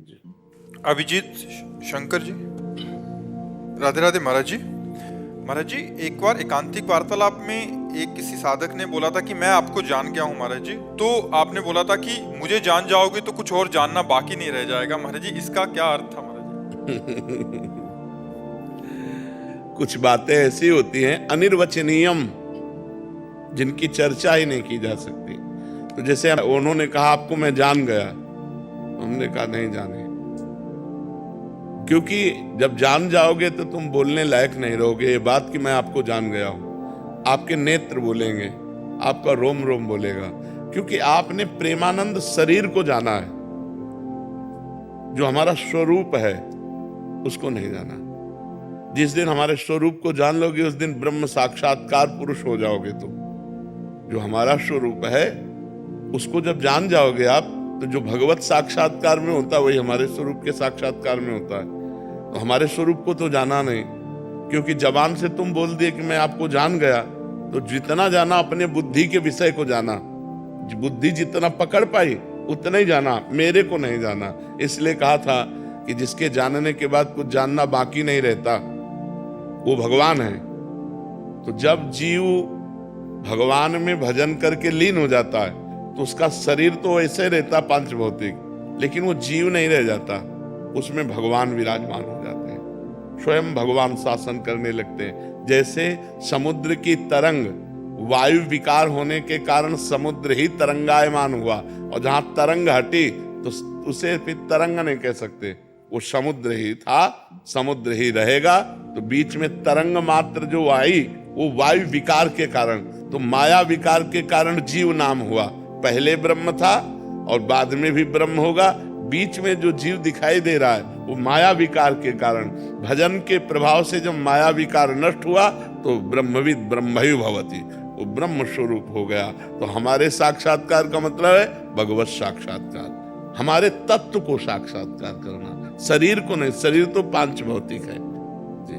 जी। अभिजीत शंकर जी, राधे राधे महाराज जी। महाराज जी, एक बार एकांतिक वार्तालाप में एक किसी साधक ने बोला था कि मैं आपको जान गया हूँ महाराज जी। तो आपने बोला था कि मुझे जान जाओगे तो कुछ और जानना बाकी नहीं रह जाएगा। महाराज जी, इसका क्या अर्थ था महाराज जी? कुछ बातें ऐसी होती हैं अनिर्वचनीयम, जिनकी चर्चा ही नहीं की जा सकती। तो जैसे उन्होंने कहा आपको मैं जान गया, हमने कहा नहीं जाने, क्योंकि जब जान जाओगे तो तुम बोलने लायक नहीं रहोगे। ये बात कि मैं आपको जान गया हूं, आपके नेत्र बोलेंगे, आपका रोम रोम बोलेगा, क्योंकि आपने प्रेमानंद शरीर को जाना है। जो हमारा स्वरूप है उसको नहीं जाना। जिस दिन हमारे स्वरूप को जान लोगे उस दिन ब्रह्म साक्षात्कार पुरुष हो जाओगे। तो जो हमारा स्वरूप है उसको जब जान जाओगे आप, तो जो भगवत साक्षात्कार में होता है वही हमारे स्वरूप के साक्षात्कार में होता है। तो हमारे स्वरूप को तो जाना नहीं, क्योंकि जबान से तुम बोल दिए कि मैं आपको जान गया, तो जितना जाना अपने बुद्धि के विषय को जाना, बुद्धि जितना पकड़ पाई उतना ही जाना, मेरे को नहीं जाना। इसलिए कहा था कि जिसके जानने के बाद कुछ जानना बाकी नहीं रहता वो भगवान है। तो जब जीव भगवान में भजन करके लीन हो जाता है तो उसका शरीर तो ऐसे रहता पांच भौतिक, लेकिन वो जीव नहीं रह जाता, उसमें भगवान विराजमान हो जाते हैं, स्वयं भगवान शासन करने लगते हैं। जैसे समुद्र की तरंग वायु विकार होने के कारण समुद्र ही तरंगायमान हुआ, और जहां तरंग हटी तो उसे फिर तरंग नहीं कह सकते, वो समुद्र ही था, समुद्र ही रहेगा। तो बीच में तरंग मात्र जो आई वो वायु विकार के कारण, तो माया विकार के कारण जीव नाम हुआ। पहले ब्रह्म था और बाद में भी ब्रह्म होगा। बीच में जो जीव दिखाई दे रहा है वो माया विकार के कारण, भजन के प्रभाव से जब माया विकार नष्ट हुआ तो ब्रह्मविद ब्रह्मैव भवति, वो ब्रह्म स्वरूप हो गया। तो हमारे साक्षात्कार का मतलब है भगवत साक्षात्कार, हमारे तत्व को साक्षात्कार करना, शरीर को नहीं। शरीर तो पांच भौतिक है,